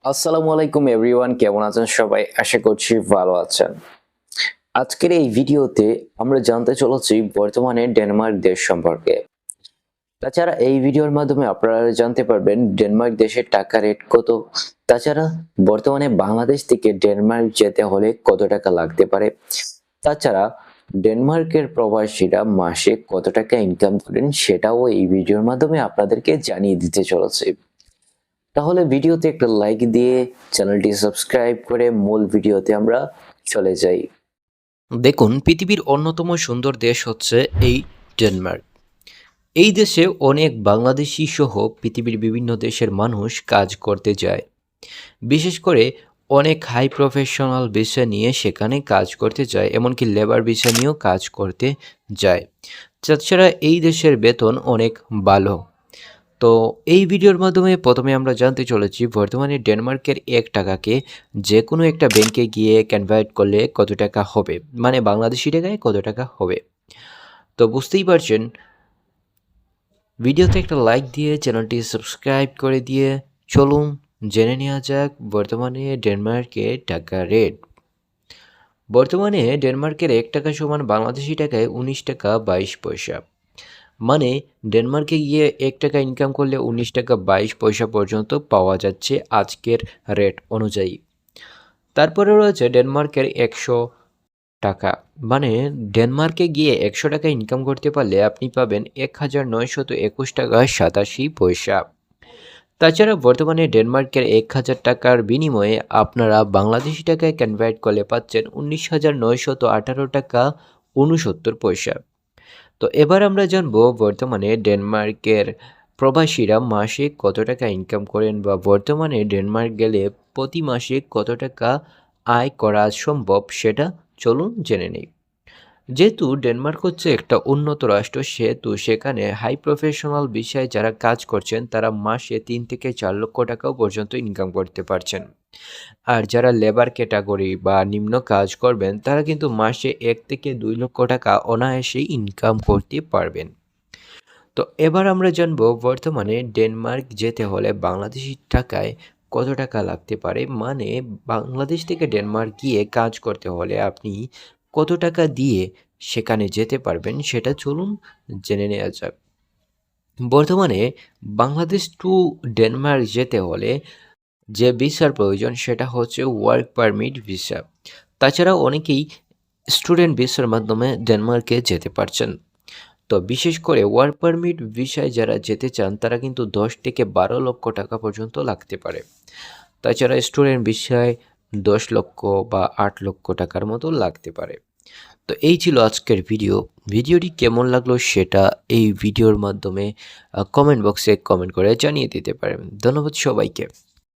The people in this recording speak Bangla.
আসসালামু আলাইকুম এভরিওয়ান, কেমন আছেন সবাই? আশা করছি ভালো আছেন। আজকের এই ভিডিওতে আমরা জানতে চলেছি বর্তমানে ডেনমার্ক দেশ সম্পর্কে। তাছাড়া এই ভিডিওর মাধ্যমে আপনারা জানতে পারবেন ডেনমার্ক দেশের টাকা রেট কত। তাছাড়া বর্তমানে বাংলাদেশ থেকে ডেনমার্ক যেতে হলে কত টাকা লাগতে পারে। তাছাড়া ডেনমার্কের প্রবাসীরা মাসে কত টাকা ইনকাম করেন সেটাও এই ভিডিওর মাধ্যমে আপনাদেরকে জানিয়ে দিতে চলেছে। তাহলে ভিডিওতে একটা লাইক দিয়ে চ্যানেলটি সাবস্ক্রাইব করে মূল ভিডিওতে আমরা চলে যাই। দেখুন, পৃথিবীর অন্যতম সুন্দর দেশ হচ্ছে এই ডেনমার্ক। এই দেশে অনেক বাংলাদেশি সহ পৃথিবীর বিভিন্ন দেশের মানুষ কাজ করতে যায়। বিশেষ করে অনেক হাই প্রফেশনাল ভিসা নিয়ে সেখানে কাজ করতে যায়, এমনকি লেবার ভিসা নিয়েও কাজ করতে যায়। তাছাড়া এই দেশের বেতন অনেক ভালো। তো এই ভিডিওর মাধ্যমে প্রথমে আমরা জানতে চলেছি বর্তমানে ডেনমার্কের 1 টাকাকে যে কোনো একটা ব্যাংকে গিয়ে কনভার্ট করলে কত টাকা হবে, মানে বাংলাদেশি টাকায় কত টাকা হবে। তো বুঝতেই পারছেন, ভিডিওতে একটা লাইক দিয়ে চ্যানেলটি সাবস্ক্রাইব করে দিয়ে চলুন জেনে নেওয়া যাক বর্তমানে ডেনমার্কের টাকা রেট। বর্তমানে ডেনমার্কের 1 টাকা সমান বাংলাদেশি টাকায় 19 টাকা 22 পয়সা। মানে ডেনমার্কে গিয়ে 1 টাকা ইনকাম করলে 19 টাকা 22 পয়সা পর্যন্ত পাওয়া যাচ্ছে আজকের রেট অনুযায়ী। তারপরে রয়েছে ডেনমার্কের 100 টাকা। মানে ডেনমার্কে গিয়ে 100 টাকা ইনকাম করতে পারলে আপনি পাবেন 1921 টাকা 87 পয়সা। তাছাড়া বর্তমানে ডেনমার্কের 1000 টাকার বিনিময়ে আপনারা বাংলাদেশি টাকায় কনভার্ট করলে পাচ্ছেন 19,918 টাকা 69 পয়সা। তো এবার আমরা জানবো বর্তমানে ডেনমার্কের প্রবাসীরা মাসে কত টাকা ইনকাম করেন, বা বর্তমানে ডেনমার্ক গেলে প্রতি মাসে কত টাকা আয় করা সম্ভব সেটা চলুন জেনে নিই। যেহেতু ডেনমার্ক হচ্ছে একটা উন্নত রাষ্ট্র, সেহেতু সেখানে হাই প্রফেশনাল বিষয়ে যারা কাজ করছেন তারা মাসে 3 থেকে 4 লক্ষ টাকাও পর্যন্ত ইনকাম করতে পারছেন। আর যারা লেবার ক্যাটাগরি বা নিম্ন কাজ করবেন তারা কিন্তু মাসে 1 থেকে 2 লক্ষ টাকা অনায়াসেই ইনকাম করতে পারবেন। তো এবার আমরা জানবো বর্তমানে ডেনমার্ক যেতে হলে বাংলাদেশি টাকায় কত টাকা লাগতে পারে, মানে বাংলাদেশ থেকে ডেনমার্ক গিয়ে কাজ করতে হলে আপনি কত টাকা দিয়ে সেখানে যেতে পারবেন সেটা চলুন জেনে নেওয়া যাক। বর্তমানে বাংলাদেশ টু ডেনমার্ক যেতে হলে যে ভিসার প্রয়োজন সেটা হচ্ছে ওয়ার্ক পারমিট ভিসা। তাছাড়া অনেকেই স্টুডেন্ট ভিসার মাধ্যমে ডেনমার্কে যেতে পারছেন। তো বিশেষ করে ওয়ার্ক পারমিট ভিসায় যারা যেতে চান তারা কিন্তু 10 থেকে 12 লক্ষ টাকা পর্যন্ত লাগতে পারে। তাছাড়া স্টুডেন্ট ভিসায় 10 লক্ষ বা 8 লক্ষ টাকার মতো লাগতে পারে। তো এই ছিল আজকের ভিডিও। ভিডিওটি কেমন লাগলো সেটা এই ভিডিওর মাধ্যমে কমেন্ট বক্সে কমেন্ট করে জানিয়ে দিতে পারেন। ধন্যবাদ সবাইকে।